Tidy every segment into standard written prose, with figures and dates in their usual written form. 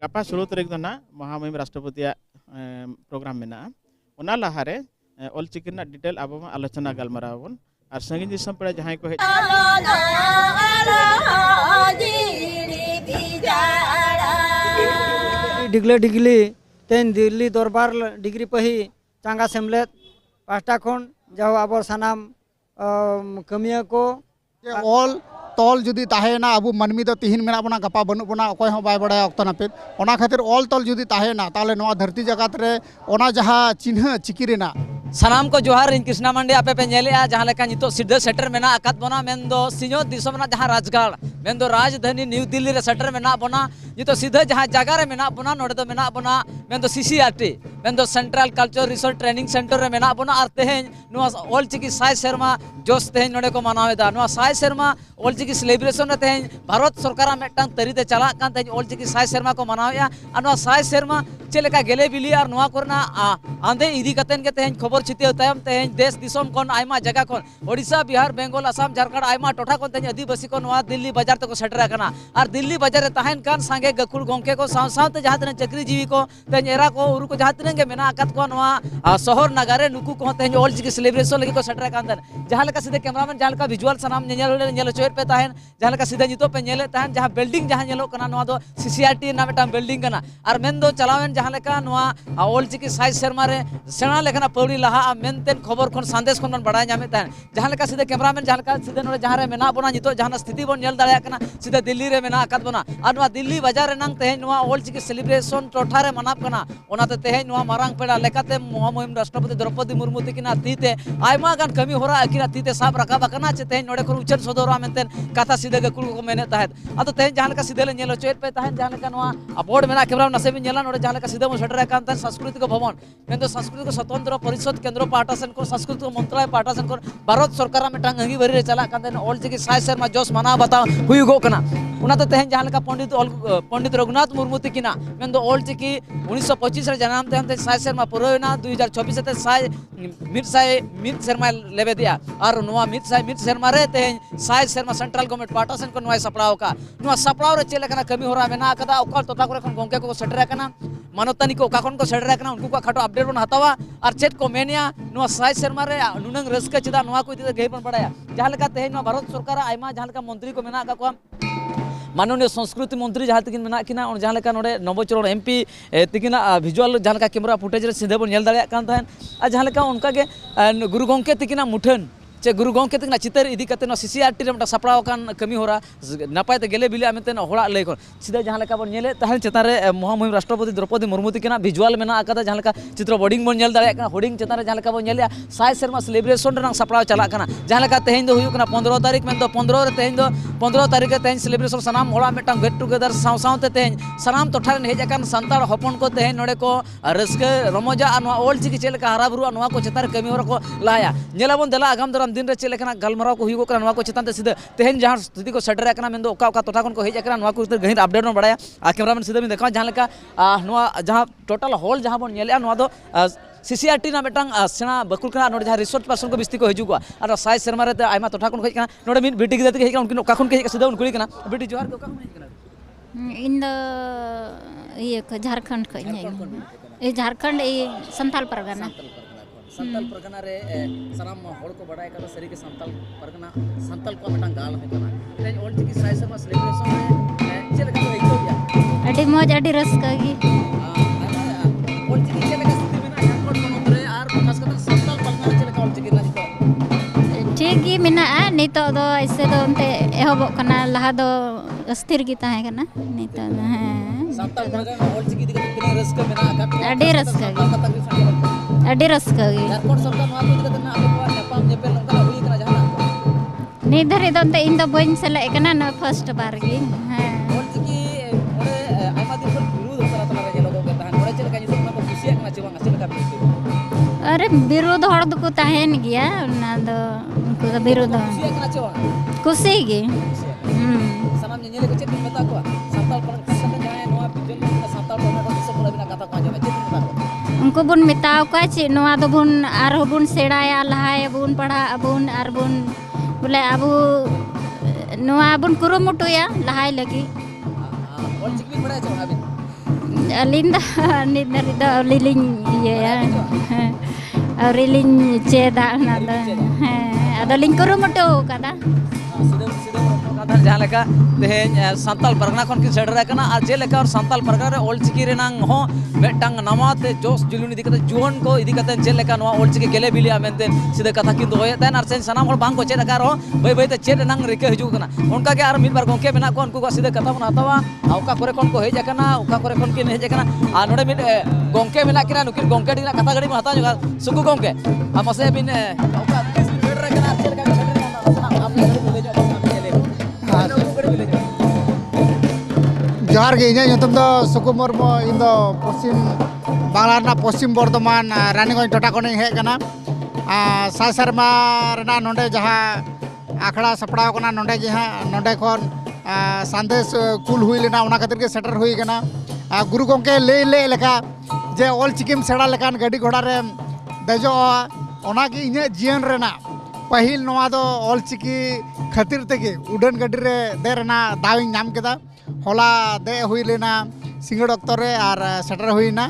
गपा 16 तारीख दो ना महामहिम राष्ट्रपति प्रोग्राम में ओना लहारे ऑलचिकी डिटेल अब आलोचना गलमारावन और संगी दिसम पे जहां को डिगले डिगली तेन दिल्ली दरबार डिग्री पही चांगा सेमलेट पास्टा खन जाओ आबर सानाम कमिया को ऑल तल जुदी ताहेना अबु मनमी तो तिहिन मेना बना गपा बनु बना अकोय हो बाय बड़ा अक्तो नापित ओना खातिर ऑल तल जुदी ताहेना ताले नवा धरती जगत रे ओना जहा चिन्ह चिकी रेना सानाम को जोहार इन कृष्णा मंडी आपे पे नेलेआ जहां लेका नितो सिद्ध सेटर मेना अकात बना मेंदो सिño दिसम ना जहां राजगाड़ मेंदो राजधानी न्यू दिल्ली रे सेटर मेना बना नितो सिद्ध जहां जगह रे मेना बना नोडे तो मेना बना मेंदो सीसीआरटी मेंदो central culture resort training centre रे मेना बना और तेहेन नुआ ऑलचिकी साय शर्मा जोस तेहेन नोडे को मनावेदा नुआ साय शर्मा ऑलचिकी सेलिब्रेशन रे तेहेन भारत सरकार मेटांग तरीते चला कान तेहेन ऑलचिकी साय शर्मा को मनावेया और नुआ साय शर्मा चेलेका गेले बिली और नुआ करना आंधे इदी कतेन के तेहेन खबर छिते तायम तेहेन देश दिसम कोन आयमा जगह कोन ओडिशा बिहार बेंगल असम झारखंड आयमा टोठा कोन तेहेन आदिवासी को नुआ दिल्ली बाजार तक सेटर कना और दिल्ली बाजार रे ताहेन कान संगे गकुल गोंके को साव सावते जहां तने चक्री जीवी को तेहेन एरा को उरु को जहां तने के मेना अकात को नुआ शहर नगारे नुकु को तेहेन ऑलचिकी सेलिब्रेशन लगी को सेटर कान तन जहां लेका सीधे कैमरामैन जहां लेका विजुअल सनाम नेल चोर पे ताहेन जहां लेका सीधे नितो पे नेले ताहेन जहां बिल्डिंग जहां नेलो कना नुआ दो सीसीआरटी ना मेटा बिल्डिंग कना और मेन दो चलावेन जहां लेका नुआ ऑलचिकी साय शर्मा रे सेना लेखना पौड़ी लहा मेनतेन खबर खन संदेश खन बन बड़ा नामे ताहेन जहां लेका सीधे कैमरामैन जहां लेका सीधे नोडे जहां रे मेना बना नितो जहां स्थिति बन नेल दाड़या कना सीधे दिल्ली रे मेना अकात बना और नुआ दिल्ली बाजार रे नंग तेहेन नुआ ऑलचिकी सेलिब्रेशन टोठा रे मनाप कना ओनाते तेहेन नुआ मारांग पेड़ा लेकाते महामहिम राष्ट्रपति द्रौपदी मुर्मू तिकिना तीते आयमा गान कमी होरा अकिना तीते साब रकाबा कना चे तेहेन नोडे खन उचन सदोरा मेनतेन कथा सीधे गकुल को मेने ताहेत अतो तेहेन जहां लेका सीधे ले नेलो चोर पे ताहेन जहां लेका नुआ बोर्ड मेना कैमरा नसे भी नेला नोडे जहां लेका सीधे मो सेटर कान ताहेन सांस्कृतिक भवन मेंदो सांस्कृतिक स्वतंत्र परिषद केंद्र पाहटा सेन को सांस्कृतिक मंत्रालय पाहटा सेन को भारत सरकार मेटांग अंगी बरी रे चला कान ताहेन ऑलचिकी साय शर्मा जोस मना बताओ हुई गो कना उनाते तेहेन जहां लेका पंडित रघुनाथ मुर्मू तिकिना मेंदो ऑलचिकी 1925 रे जन्म तेहेन साय शर्मा पुरोना 2024 ते साय मिट शर्मा लेबे दिया और नुआ मिट शर्मा रे तेहेन साय शर्मा सेंट्रल गवर्नमेंट पाहटा सेन को नुआ सपड़ाव का नुआ सपड़ाव रे चेले कना कमी होरा मेना कदा ओका टोटा करे खन गोंके को सेटर कना मानवतानी को काखन को सेटर कना उनको का खाटो अपडेट बन हतावा और चेट को मेनिया नुआ साय शर्मा रे नुनंग रसका चिदा नुआ को इते गई बन बड़ाया जहां लेका तेहेन नुआ भारत सरकार आयमा जहां लेका मंत्री को मेना का माननीय संस्कृति मंत्री जहां तकिन मेना किना और जहां लेका नोडे नवचरण एमपी तकिना विजुअल जहां लेका कैमरा फुटेज रे सीधे बन नेल दाड़या कान ताहेन आ जहां लेका उनका के गुरु गोंके तकिना मुठन चे गुरु गोंके तकिना चितर इदी कते न सीसीआरटी रे मटा सपड़ाव कान कमी होरा नपाय ते गेले बिले आमेते होड़ा लय कोन सीधे जहां लेका बन नेले ताहेन चेतान रे महामहिम राष्ट्रपति द्रौपदी मुर्मू तकिना विजुअल मेना आकादा जहां लेका चित्र बोर्डिंग बन नेल दाड़या होर्डिंग चेतान रे जहां लेका बन नेले साय शर्मा सेलिब्रेशन रे सपड़ाव चला कना जहां लेका तेहेन दो हुयु कना 15 तारीख में तो 15 रे तेहेन दो 15 तारीख तेहेन सेलिब्रेशन सनाम होड़ा मेटा गेट टुगेदर साव सावते तेहेन सनाम टोठा रे हेज अकान संताल हपन को तेहेन नोडे को रस्के रमोजा नुआ ऑलचिकी चेलेका हारा बुरुआ नुआ को चेतान रे कमी होरा को लाया नेलाबन देला आगाम दराम दिन रे चेलेकना गलमराव को हुई नुआ को चेतान सीधे तेहेन जहां स्थिति को सेटर कना मेंदो ओका ओका टोठा खन को हेज अकना नुआ को गहिर अपडेट बन बड़ाया आ कैमरामैन सीधे में देखा जहां लेका नुआ जहां टोटल हॉल जहां बन नेले नुआ दो सीसीआरटी ना मेटांग सेना बकुल कना नोडे जहां रिसोर्ट पर्सन को बिस्ती को हिजुआ और साय शर्मा रे आयमा टोठा खन हेज कना नोडे मिन बिटी गिदते हेज कना उनकिन ओका खन के सीधे उन कुली कना बिटी जोहार के ओका खन हेज कना इन द ये झारखंड को ये झारखंड ये संथाल परगना संताल परगना रे सनाम होड़ को बड़ाय कदा सरी के संताल परगना संताल को मेटांग गाल है कना तेज ऑलचिकी साय शर्मा सेलिब्रेशन रे चेले का इको गया अडी मौज अडी रस्का गी ऑलचिकी चेले का स्थिति मेना झारखंड को रे आर खास कर संताल परगना चेले का ऑलचिकी ना को ठीक गी मेना नितो दो ऐसे दो उनते एहबो कना लहा दो अस्थिर गी ताहे कना नितो संताल परगना ऑलचिकी दिके तिने रस्का मेना का अडी रस्का अडी रस्का गी झारखंड सरकार नुआ को दिके तना आपे को नेपाम नेपेल नंका हुई कना जहां नि धरे दो इन दो बइन सेले कना न फर्स्ट बार गी हां ऑलचिकी ओरे आयमा दिन पर विरोध होता तला रे लोगो के ताहन ओरे चेले का जिसो ना को खुशिया कना चिवा चेले का बिरोध अरे विरोध हड़ दो को ताहेन गिया ना दो उनको विरोध खुशिया कना चिवा खुशी गी सनाम नेले को चेक बता को संताल पर कसन जाए नुआ बिजल संताल पर दिसो बोला बिना कथा को आजो चेक बता को उनको बुन मिताव का चे नुआ दो बुन आर बुन सेड़ाया लहाय बुन पढ़ा अबुन आर बुन बोले अबु नुआ बुन कुरुमुटुया लहाय लगी ऑलचिकी बड़ा छ अबिन Alinda nit dari do liling iya ya. Liling ceda nada. Ada lingkuru mutu kata. जहाँ लेका तेहें संताल परगना खन की सेडर कना और जे लेका और संताल परगना रे ओलचिकी रेनांग हो मेटांग नमाते जोश जुलुन इदी कते जुवन को इदी कते जे लेका नवा ओलचिकी गेले बिलिया मेनते सीधे कथा किन दोय तन आर सेन सनाम होड़ बांग को चेद कार हो बई बई ते चेद नंग रिके हिजु कना उनका के आर मिद बार गोंके मेना को उनको को सीधे कथा बन हतावा औका करे कोन को हेज कना औका करे कोन के हेज कना आ नोडे मिद गोंके मेना किना नुकिन गोंके दिना कथा गड़ी हता जो सुकु गोंके आ मसे बिन औका सेडर कना जे लेका सेडर कना आप ले जो जोहार गे इᱧᱟᱹᱜ ᱧᱩᱛᱩᱢ ᱫᱚ ᱥᱩᱠᱩ ᱢᱩᱨᱢᱩ ᱤᱧ ᱫᱚ ᱯᱚᱥᱪᱤᱢ ᱵᱟᱝᱞᱟ ᱨᱮᱱᱟᱜ ᱯᱚᱥᱪᱤᱢ ᱵᱚᱨᱫᱷᱚᱢᱟᱱ ᱨᱟᱱᱤᱜᱚᱸᱡᱽ ᱴᱚᱴᱷᱟ ᱠᱷᱚᱱᱤᱧ ᱦᱮᱡ ᱟᱠᱟᱱᱟ ᱥᱟᱭ ᱥᱮᱨᱢᱟ ᱨᱮᱱᱟᱜ ᱱᱚᱰᱮ ᱡᱟᱦᱟᱸ ᱟᱠᱷᱲᱟ ᱥᱟᱯᱲᱟᱣ ᱠᱟᱱᱟ ᱱᱚᱰᱮ ᱜᱮ ᱦᱟᱸᱜ ᱱᱚᱰᱮ ᱠᱷᱚᱱ ᱥᱟᱸᱫᱮᱥ ᱠᱩᱞ ᱦᱩᱭ ᱞᱮᱱᱟ ᱚᱱᱟ ᱠᱷᱟᱹᱛᱤᱨ ᱜᱮ ᱥᱮᱴᱮᱨ ᱦᱩᱭ ᱟᱠᱟᱱᱟ ᱜᱩᱨᱩ ᱜᱚᱢᱠᱮ ᱞᱟᱹᱭ ᱞᱮᱠᱟ ᱡᱮ ᱚᱞ ᱪᱤᱠᱤᱢ ᱥᱮᱬᱟ ᱞᱮᱠᱷᱟᱱ ᱜᱟᱹᱰᱤ ᱜᱷᱚᱲᱟ ᱨᱮᱢ ᱫᱮᱡᱚᱜᱼᱟ ᱚᱱᱟᱜᱮ ᱤᱧᱟᱹᱜ ᱡᱤᱭᱚᱱ ᱨᱮᱱᱟᱜ ᱯᱟᱹᱦᱤᱞ ᱱᱚᱣᱟ ᱫᱚ ᱚᱞ ᱪᱤᱠᱤ ᱠᱷᱟᱹᱛᱤᱨ ᱛᱮᱜᱮ ᱩᱰᱟᱹᱱ ᱜᱟᱹᱰᱤ ᱨᱮ ᱫᱮᱡ ᱨᱮᱱᱟᱜ ᱫᱟᱣ ᱤᱧ ᱧᱟᱢ ᱠᱮᱫᱟ होला दे हुई लेना सिंगड़ अक्तर रे और सेटर हुईना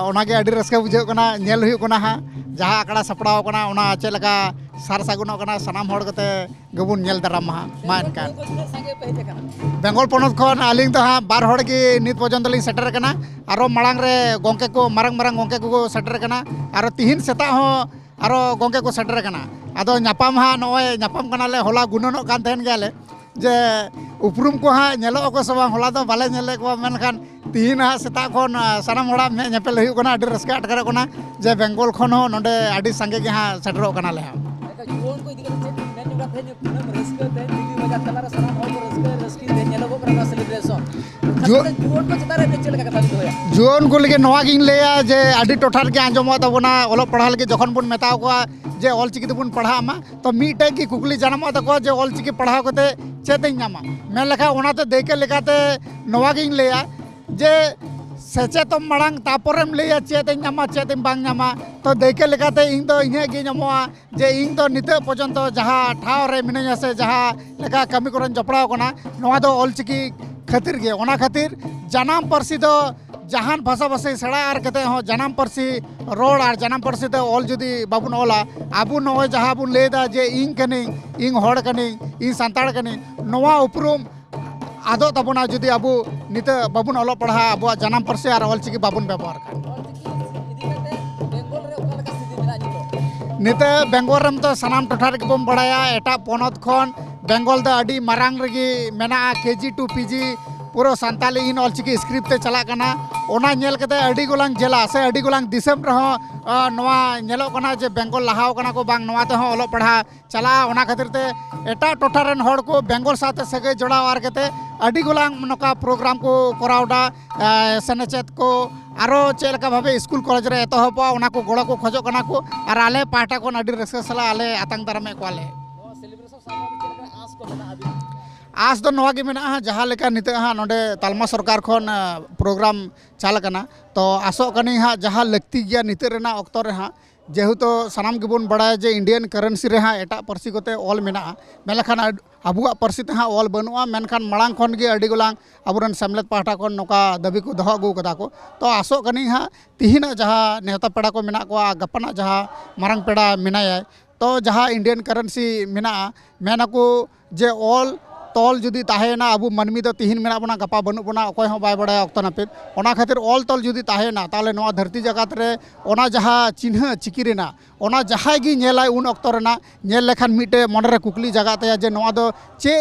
ओनागे अड़ी रस्का बुझाव कना नेल हुई कना हा जहाँ आकड़ा सपड़ाव कना ओना चेद लका सार सागुनोग कना सनाम होड़ कते गबुन नेल दाराम हा मा एनका बेंगल पोनत खन आलिंग तो हाँ बार होड़ की नित पर्यंत लिंग सेटर कना आरो मांग रे गोंके को मारंग मारंग गोंके को सेटर कना आरो तिहिन सेता हो आरो गोंके को सेटर कना आदो न्यापाम हा नोय न्यापाम कना ले होला गुननो कान तहन गेले जे उपरुम को हाँ नेलो को सब होला तो बाले नेले को मेनखान तिहिन हाँ सेता खन सानाम होड़ा मे नेपेल हुई कना अड़ी रस्का अटकर कना जे बेंगल खन हो नोडे अड़ी संगे के हाँ सेटरो कना ले हाँ जुवन को इदी कते मेन जुगा थे पुनम रस्का थे दिल्ली बजा तलारा सनाम हो रस्का रस्की थे नेलो को करना सेलिब्रेशन जुवन को चतारे पे चल का कथा होया जुवन को लगे नवा गिन लेया जे अड़ी टोठार के आंजमो तबना ओलो पढ़ा लगे जखन बुन मेताव को जे ऑल चिकी तबुन पढ़ा मा तो मीटे की कुकली जानमो तको जे ऑल चिकी पढ़ा कोते चेत नामा मेन लेखा ओनाते देखे लेखाते नवा गिन लेया जे सेचेतम मांग तापरम लेया चेत नामा चेत बांग नामा तो देखे लेखाते इन तो इने गे नमोआ जे इन तो निते पर्यंत जहाँ ठाव रे मिनया से जहाँ लेखा कमी करन जपड़ाव कना नवा दो ऑल चिकी खातिर गे ओना खातिर जानाम पारसी दो जहान भाषा भाषी सेड़ा आर कते हो जनाम पारसी रोड और जनाम पारसी ते ऑल जुदी बाबुन ओला आबु नोय जहाँ बुन लेदा जे इन कनी इन होड़ कनी इन सांताड़ कनी नोवा उपरुम आदो तबना जुदी आबु निते बाबुन ओलो पढ़ा आबु जनाम पारसी और ऑल चिकी बाबुन व्यवहार कर निते बेंगल रम तो सनाम टोठा रे बम बड़ाया एटा पोनत खन बेंगल द अडी मारांग रगी मेना केजी टू पीजी पूरा सानताली इन ऑलचिकी स्क्रिप्ट ते चला कना ओना नेल कते अडी गोलांग जिला से अडी गोलांग दिसम रहो नवा नेलो कना जे बेंगल लहाव कना को बांग नवा ते हो ओलो पढ़ा चला ओना खातिर ते एटा टोठा रेन होड़ को बेंगल साथे सगे जोड़ाव आर कते अडी गोलांग नका प्रोग्राम को करावडा सेनेचेत को आरो चेलका भावे स्कूल कॉलेज रे एतहब ओना को गोड़ को खोजो कना को आर आले पाटा को अडी रस्का सला आले आतंग दारामे कोले आस दो नवा गे मेना जहाँ लेका निते हाँ नोडे तालमा सरकार खन प्रोग्राम चाल कना तो आसो कनी हाँ जहाँ लगती गया निते रेना अक्तो रे हाँ जेहेतु सानाम गे बन बड़ा जे इंडियन करेंसी रे हाँ एटा पारसी कोते ऑल मेना मेलखान आबुआ पारसी ते हाँ ऑल बनुआ मेनखान मांग खन गे अडी गोलांग आबुरन सेमलेद पाहटा खन नोका दाबी को दहो अगु कदा को तो आसो कनी हाँ तिहिना जहाँ नेता पेड़ा को मेना को गपना जहाँ मारंग पेड़ा मेनाया तो जहाँ इंडियन करेंसी मेना मेना को जे ऑल तल जुदी ताहेना आबु मानमी दो तिहिन मेना बना गपा बनु बना अकोय हो बाय बड़ा अक्तो नापित ओना खातिर ऑल तल जुदी ताहेना ताले नवा धरती जगत रे ओना जहाँ चिन्ह चिकी रेना ओना जहाँ गी नेलाय उन अक्तो रेना नेल लेखान मिटे मन रे कुकली जगत या जे नवा दो चे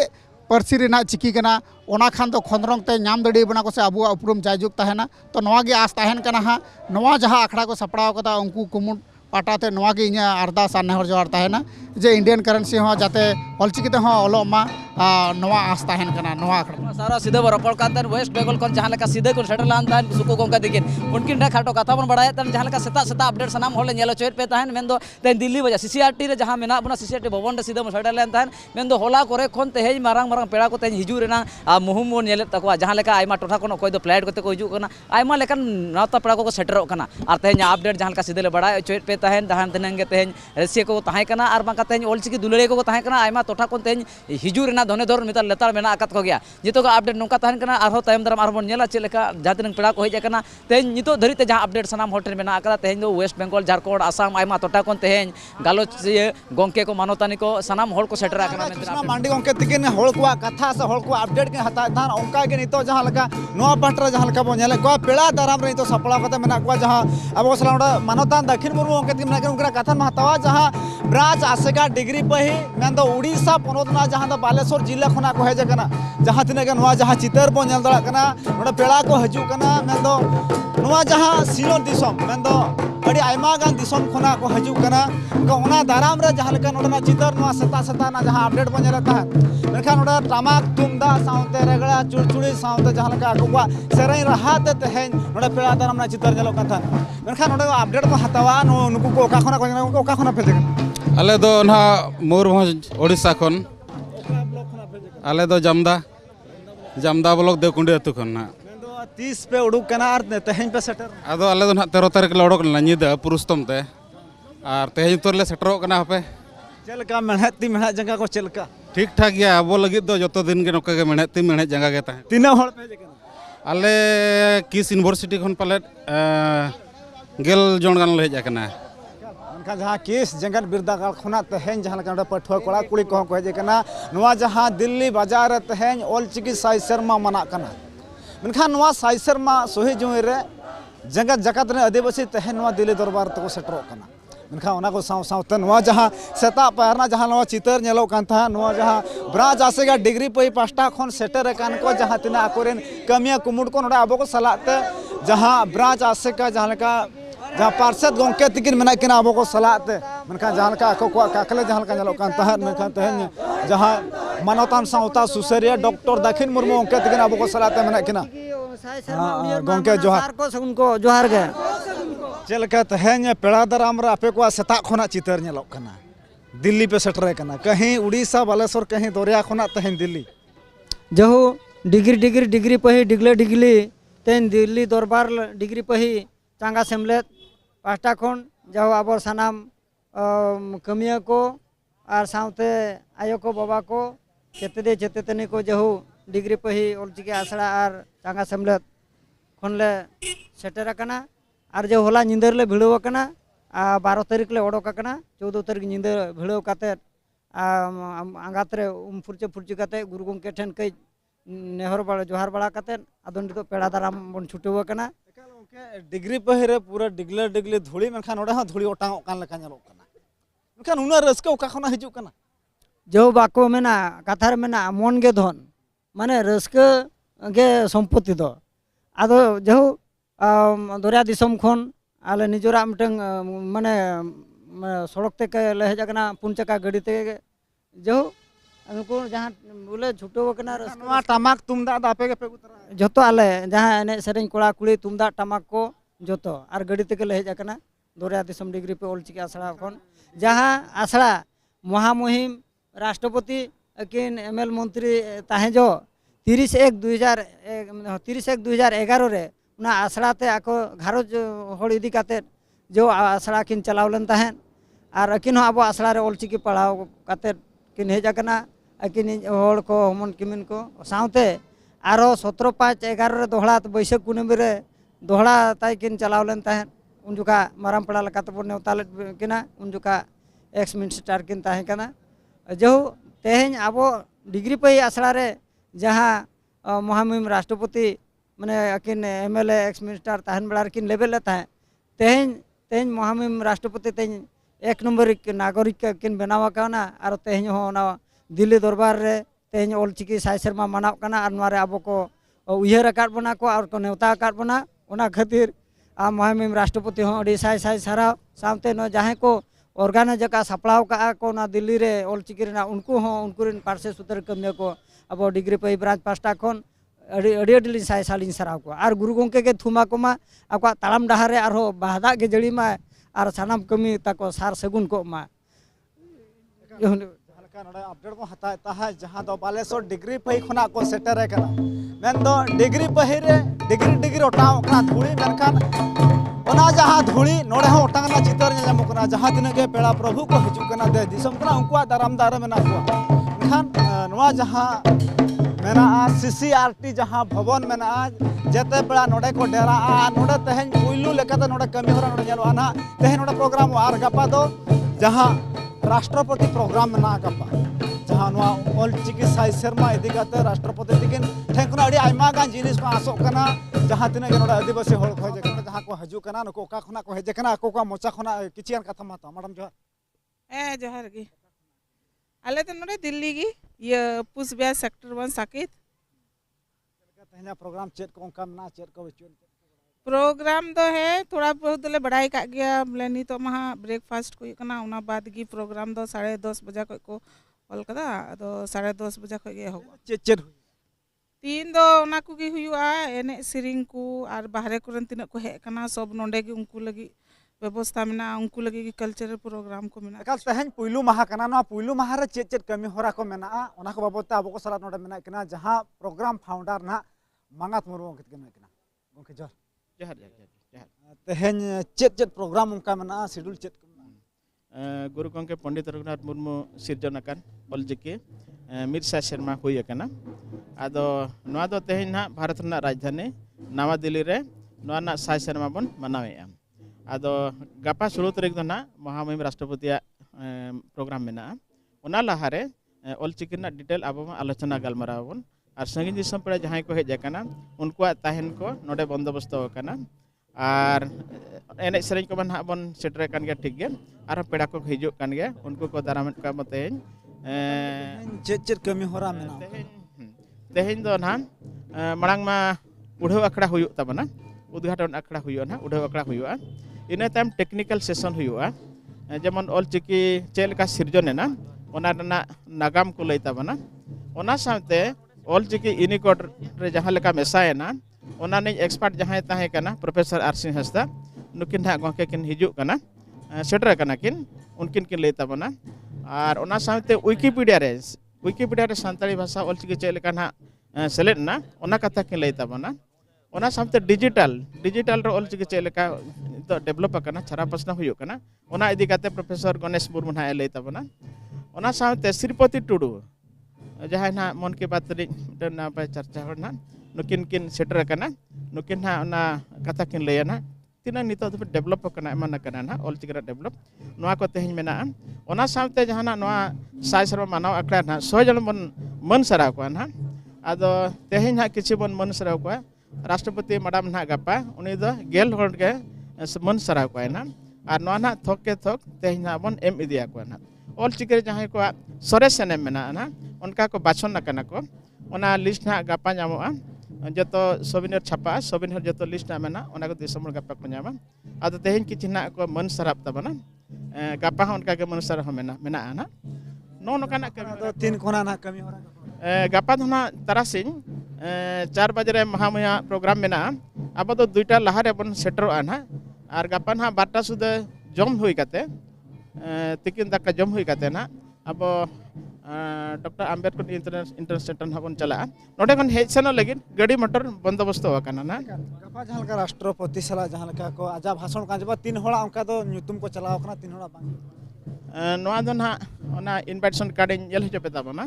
पारसी रेना चिकी कना ओना खान तो खंद्रंग ते नाम दड़ी बना को से आबु उपरुम जायजुग ताहेना तो नवा गे आस ताहेन कना हा नवा जहाँ आखड़ा को सपड़ाव कदा उनकू कुमुट पाटाते नवा गे इᱧ अरदास आर नेहर जोहार ताहेना जे इंडियन करेंसी हो जाते ऑलचिकी ते हो ओलो मा नवा आस ताहेन कना नवा आखड़ा सारा सीधे बरपड़ कातन वेस्ट बेंगल खन जहाँ लेका सीधे को सेटल लान तान सुको गोंका दिकिन उनकिन रा खाटो कथा बन बड़ाय तन जहाँ लेका सेता सेता अपडेट सनाम होले नेलो चोट पे ताहेन मेन दो तेन दिल्ली बजा सीसीआरटी रे जहाँ मेना बना सीसीआरटी भवन रे सीधे म सेटल लान ताहेन मेन दो होला करे खन तेहेज मारंग मारंग पेड़ा को तेन हिजु रेना मुहुम मोन नेले तको जहाँ लेका आयमा टोठा कोन कोई दो फ्लाइट कोते को हिजु कना आयमा लेकन नाता पेड़ा को सेटरो कना आर तेहेज अपडेट जहाँ लेका सीधे ले बड़ाय चोट पे तहन दहान दिनंग गे तेहन रसिया को ताहे कना आर बांका तेहन ऑलचिकी दुलड़े को ताहे कना आयमा टोठा कोन तेहन हिजू रेना धने धर मिता लेतार मेना आकात को गया जितो का अपडेट नोका ताहन कना आरो तायम दराम आरो बन नेला चेलेका जहां तिनंग पेड़ा को हेज कना तेहन नितो धरी ते जहां अपडेट सनाम होटल मेना आकादा तेहन दो वेस्ट बेंगल झारखंड आसाम आयमा टोठा कोन तेहन गालोच गोंके को मानोतानी को सनाम होल को सेटर आकना कृष्णा मांडी गोंके तिकिन होल को कथा से होल को अपडेट के हता थान ओंका के नितो जहां लगा नोआ पाटरा जहां लगा बो नेले को पेड़ा दाराम रे तो सपड़ा कते मेना को जहां अब सलाउडा मानोतान दक्षिण मुर्मू ओंके तिकिन मेना उनकरा कथा में हतावा जहां ब्रांच आसेगा डिग्री पही मेन दो उड़ीसा पोनोत ना जहां दो बालेश्वर जिला खना को हेज कना जहां तिने के नोआ जहां चितर बो नेल दड़ा कना नोडा पेड़ा को हजू कना मेन दो नोआ जहां सिलोन दिसम मेन दो अड़ी आयमा गान दिसम खना को हजू कना उनका दाराम रे जहां लका नोडा चितर नोआ सता सता ना जहां अपडेट बो नेला ता मेनखान नोडा टमाक तुमदा साउते रेगड़ा चुड़चुड़ी साउते जहां लका को सेरई रहाते तेहेन नोडा पेड़ा दाराम ना चितर नेलो कथा मेनखान नोडा अपडेट को हतावा नुकु को ओका खना को ओका खना पे आले दो ना मयूरभंज ओडिशा खन आले दो जामदा ब्लॉक देवकुंडी अतु खन ना 30 पे उडुक कना आर तेहेन पे सेटर आदो आले दो ना 13 तारीख ले उडोक ना निदा पुरुषतम ते आर तेहेन तोर ले सेटरो कना हपे चलका मेहनती मेहनत जंगा को चलका ठीक ठाक गया अब लगी दो जतो दिन के नोका के मेहनती मेहनत जंगा के ताहे तीना होड़ पे जकना आले किस यूनिवर्सिटी खन पाले गेल जन गान ले जाकना उनका जहां केस जंगल बिरदागार खुना तेहेन जहां लका पठुआ कोड़ा कुड़ी को हेज कना नोआ जहां दिल्ली बाजार तेहेन ऑलचिकी साई शर्मा मना कना मेनखान नोआ साई शर्मा सोहे जुई रे जंगत जगत रे आदिवासी तेहेन नोआ दिल्ली दरबार तको सेटरो कना मेनखान ओना को साव सावते नोआ जहां सेता पारना जहां नोआ चितर नेलो कान था नोआ जहां ब्रांच आसेगा डिग्री पई पास्टा खन सेटर कान को जहां तिना आकोरेन कमिया कुमुड को नोडा आबो को सलाते जहां ब्रांच आसेका जहां लका जहां पार्षद गोंके तिकिन मेना किना आबो को सलाते मेनखान जहां लका को काकले जहां लका नेलो कान था मेनखान तेहेन जहां मानवतान सावता सुसरिया डॉक्टर दक्षिण मुर्मू ओंके तिकिन आबो को सलाते मेना किना गोंके जोहार को उनको जोहार गे चलका तेहेन पेड़ा दाराम रे आपे को सेता खना चितर नेलो कना दिल्ली पे सेटर कना कहीं उड़ीसा बालेश्वर कहीं दरिया खना तेहेन दिल्ली जहु डिग्री पही डिगली तेन दिल्ली दरबार डिग्री पही चांगा सेमलेद पास्टा खन जहु आबो सानाम कमिया को और साउते आयो को बाबा को चेतेदे चेतेतनी को जहु डिग्री पही ऑलचिकी आसड़ा और चांगा सेमलेद खनले सेटर कना और जो होला निंदर ले भिड़ो कना 12 तारीख ले ओडोक कना 14 तारीख निंदर भिड़ो काते आंगात रे फुरचे फुरची काते गुरु गोंके ठेन कई नेहर बड़ा जोहार बड़ा काते आदन तो पेड़ा दाराम बन छुटेव कना डिग्री पही पूरा डिगले धुड़ी मेनखान ओडे हां धुड़ी ओटांग कान लका नेलो कना मेनखान उना रस्का ओका खना हिजु कना जो बाको मेना कथार मेना मन गे धन माने रस्का गे सम्पत्ति दो आदो जो दरिया दिसम खन आले निजोरा मिटंग माने सड़क ते ले हेज कना 4 चक्का गाड़ी ते जो उनको जहां बोले छुटो कना नोआ टमाक तुमदा दापे के पे उतरा जतो आले जहां एने सेरेन कोड़ा कुड़ी तुमदा टमाक को जतो और गाड़ी ते ले हेज कना दरिया दिसम डिग्री पे ऑलचिकी आसड़ा खन जहां आसड़ा महामहिम राष्ट्रपति किन एमएल मंत्री ताहे जो 30/1/2011 रे उना आसड़ाते आको घारोज होड़ इदी काते जो आसड़ा किन चलावलन ताहेन और अकिन अब आसड़ा रे ऑलचिकी पढ़ाव काते किन हेज कना अकिन होड़ को हमन किमिन को साउते आरो 17/5/11 रे दोहड़ा बैसाख कुनमी रे दोहड़ा ताई किन चलावलन ताहेन उन जुका माराम पड़ा लकाते बो नेवता किना उन जुका एक्स मिनिस्टर किन ताहे कना जो तेहेन आबो डिग्री पई आसड़ा रे जहां महामहिम राष्ट्रपति माने अकिन एमएलए एक्स मिनिस्टर ताहन बड़ा किन लेवल ताहे तेहेन महामहिम राष्ट्रपति तेहेन 1 नंबर नागरिक किन बनावा काना और तेहेन हो ना दिल्ली दरबार रे तेहेन ऑलचिकी साई शर्मा मनाव काना और नोरे आबो को उयहर आकाद बना को और को नेवता आकाद बना ओना खातिर महामहिम राष्ट्रपति हो अडी साई साई साराव सामते न जहां को ऑर्गेनाइज का सपड़ाव का को ना दिल्ली रे ऑलचिकी रेना उनको हो उनकुरिन पार्से सुतर कमिया को अब डिग्री पई ब्रांच पास्टा खन अड़ी साई सालिन सराव को और गुरु गोंके के थुमा को मा आको तालाम डहार रे आरो बाहदा के जड़ी मा और सानाम कमी ताको सार सगुन को मा अपडेट को हता ता जहां दो बालेश्वर डिग्री पही खना को सेटर कना मेन दो डिग्री पही रे डिग्री ओटाव कना धुड़ी मेनखान ओना जहां धूली नोड़े हो ओटांगना चितर ᱧᱟᱢᱚᱜ ᱠᱟᱱᱟ ᱡᱟᱦᱟᱸ ᱛᱤᱱᱟᱹᱜ ᱜᱮ ᱯᱮᱲᱟ ᱯᱨᱚᱵᱷᱩ ᱠᱚ ᱦᱤᱡᱩᱜ ᱠᱟᱱᱟ ᱫᱮ ᱫᱤᱥᱚᱢ ᱠᱟᱱᱟ ᱩᱱᱠᱩᱣᱟᱜ ᱫᱟᱨᱟᱢ ᱫᱟᱨᱮ ᱢᱮᱱᱟᱜ ᱠᱚᱣᱟ ᱮᱱᱠᱷᱟᱱ ᱱᱚᱣᱟ ᱡᱟᱦᱟᱸ ᱢᱮᱱᱟᱜᱼᱟ CCRT ᱡᱟᱦᱟᱸ ᱵᱷᱚᱵᱚᱱ ᱢᱮᱱᱟᱜᱼᱟ ᱡᱮᱛᱮ ᱯᱮᱲᱟ ᱱᱚᱰᱮ ᱠᱚ ᱰᱮᱨᱟᱜᱼᱟ ᱱᱚᱰᱮ ᱛᱮᱦᱮᱧ ᱯᱩᱭᱞᱩ ᱞᱮᱠᱟᱛᱮ ᱱᱚᱰे ᱠᱟᱹᱢᱤ ᱦᱚᱨᱟ ᱱᱚᱰे ᱧᱮᱞᱚᱜᱼᱟ ᱱᱟᱦᱟᱜ ᱛᱮᱦᱮᱧ ᱱᱚᱰे ᱯᱨᱳᱜᱨᱟᱢᱚᱜᱼᱟ ᱟᱨ ᱜᱟᱯᱟ ᱫᱚ ᱡᱟᱦᱟᱸ राष्ट्रपति प्रोग्राम में गपा जहाँ ऑलचिकी साई सेरमा इदी करते राष्ट्रपति तकिन ठेन खुना अड़ी आयमा गान जिनिस को आसोक कना जहाँ तिना के नोडा आदिवासी होल खो जेकना जहाँ को हजू कना नको का खुना को हेजेकना को का मोचा खुना किचियान कथा माता मैडम जोहार जोहार गी आले तो नोडे दिल्ली गी ये पुसबिया सेक्टर 1 साकित तेहना प्रोग्राम चेत को उनका ना चेत को बचुन प्रोग्राम तो है थोड़ा बहुत ले बढ़ाई का गया बोले नहीं तो महा ब्रेकफास्ट को कना उना बाद की प्रोग्राम तो 10:30 बजे को ऑल कदा तो 10:30 बजे को गे होगा चेत तीन दो उना को गी हुआ एने सिरिंग को और बाहरे कुरन तिना को हे कना सब नोंडे की उनको लगी व्यवस्था में उनको लगी की कल्चरल प्रोग्राम को मेना एकाल तेहन पुइलु माहा कना ना पुइलु माहा रे चेत कमी होरा को मेना ओना को बाबत अबो को सला नोडे मेना कना जहां प्रोग्राम फाउंडर ना मांगात मुर्मू कित कना गोंके जोर जहर जहर तेहन चेत प्रोग्राम उनका मेना शेड्यूल चेत गुरु गंके पंडित रघुनाथ मुर्मू सिरजन अकान ऑलचिकी मिर्सा शर्मा हुई अकाना आदो नवा दो तेहन ना भारत ना राजधानी नवा दिल्ली रे नवा ना साय शर्मा बन मनावेया आदो गापा 16 तारीख दो ना महामहिम राष्ट्रपति प्रोग्राम मेना ओना लहारे ऑलचिकी ना डिटेल अब आलोचना गलमारा बन और संगीन दिसम पेड़ा जहां को हेज अकाना उनको ताहन को नोडे बंदोबस्त अकाना और एने सेरें को बन बन सेटर कान गया ठीक गया और पेड़ा को हिजु कान गया उनको को दाराम का मतेन चेत कमी होरा मेना तेहेन दो ना मड़ांग मा उड़ो अखड़ा हुयु तबना उद्घाटन अखड़ा हुयु ना उड़ो अखड़ा हुयु इने टाइम टेक्निकल सेशन हुयु जेमन ऑलचिकी चेलका सिरजन ना ओना नागाम को लई तबना ओना साथे ऑलचिकी यूनिकोड रे जहां लेका मेसायना ओना ने एक्सपर्ट जहां ताहे कना प्रोफेसर आरसी हंसदा नुकिन हा गोके किन हिजु कना सेटर कना किन उनकिन किन लेता बना और ओना साथे विकिपीडिया रे संताली भाषा ऑलचिकी चेल कना सेलेट ना ओना कथा किन लेता बना ओना साथे डिजिटल रे ऑलचिकी चेल का तो डेवलप कना छारा प्रश्न हुयु कना ओना इदी काते प्रोफेसर गणेश मुर्मू ना लेता बना ओना साथे श्रीपति टुडू जहाँ ना मन के बात ना चर्चा ना नुकिन किन सेटर कना नुकिन ना ना कथा किन लेया ना तीना नितो तो डेवलप कना एमन कना ना ऑलचिकी डेवलप नोआ को तेहन मेना ओना साथे जहाँ ना नोआ साय शर्मा मानव अखड़ा ना 100 जन बन मन सराव को ना आदो तेहन हा किछि बन मन सराव को राष्ट्रपति मैडम ना गपा उनी दो गेल होड़ के मन सराव को ना और नोआ ना थोक के थोक तेहन ना बन एम इदिया को ना ऑलचिकी जहाँ को सरेसने मेना ना उनका को बाछन ना को ओना लिस्ट ना गपा नामोआ जो सोबिनर छापा सोबिनर जो लिस्ट ना मेना ओना को दिसम गपा को नामा आदो तेहन किछि ना को मन सराब तबना गपा उनका के मन सराब मेना मेना ना नो नोकाना कमी तो तीन कोना ना कमी होरा गपा दो ना तरासिन 4 बजे रे महामया प्रोग्राम मेना अब तो दुईटा लहारे बन सेटर ना और गपा ना बारटा सुदे जम हुई काते तिकिन दाका जम हुई काते ना अब डॉक्टर आम्बेडकर इंटरनेशनल सेंटर हबन चला नोडे खन हेज सेनो लगिन गाड़ी मोटर बंदोबस्त होकना ना गपा जहां का राष्ट्रपति सला जहां का को आजा भाषण का जब तीन होड़ा उनका तो न्यूतुम को चलाव कना तीन होड़ा बांग नोआ दो ना ओना इनविटेशन कार्ड यल हिजो पेता बना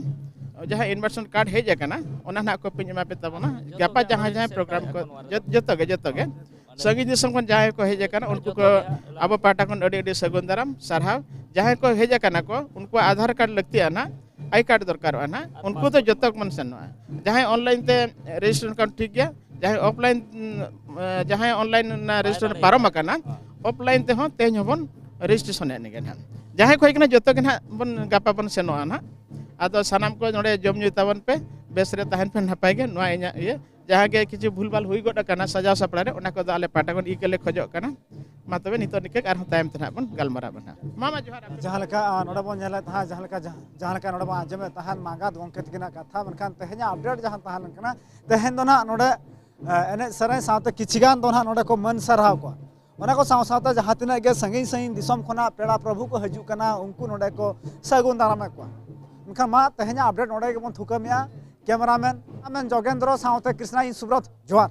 जहां इनविटेशन कार्ड हेज कना ओना ना को पिन मा पेता बना गपा जहां जहां प्रोग्राम को जतो के संगीत दिसम खन जहां को हेज कना उनको को अब पाटा खन अडी सगुन दाराम सरहाव जहां को हेज कना को उनको आधार कार्ड लगती है ना आई कार्ड दरकार ना उनको तो जतक मन सेनो जहां ऑनलाइन ते रजिस्ट्रेशन कर ठीक गया जहां ऑफलाइन जहां ऑनलाइन ना रजिस्ट्रेशन पारम कना ऑफलाइन ते हो तेज हबन रजिस्ट्रेशन ने गना जहां कोई कना जतक ना बन गपा बन सेनो ना आदो सनाम को नोडे जम न्यू तावन पे बेस रे तहन पे नपाय गे नोआ इया ये जहां के किछि भूलभाल हुई गोड कना सजाव सपड़ा रे ओना को दो आले पाटागन ई केले खोजो कना मा तबे नितो निके आर टाइम तना बन गलमरा बना मामा जोहार जहां लका नोडे बन नेला तहा जहां लका नोडे बन आजमे तहान मांगा दोंके तिना कथा मनखान तेहना अपडेट जहां तहान कना तेहन दो ना नोडे एने सरे साथे किछिगान दो ना नोडे को मन सरहाव को ओना को साथे जहां तिना गे संगी दिसम खना पेड़ा प्रभु को हजू कना उनको नोडे को सगुन दाराम को उनका मा तेहना अपडेट नोडे के बन थुकमिया कैमरामैन आमेन जोगेंद्र साथे कृष्णा इन सुब्रत जोहार।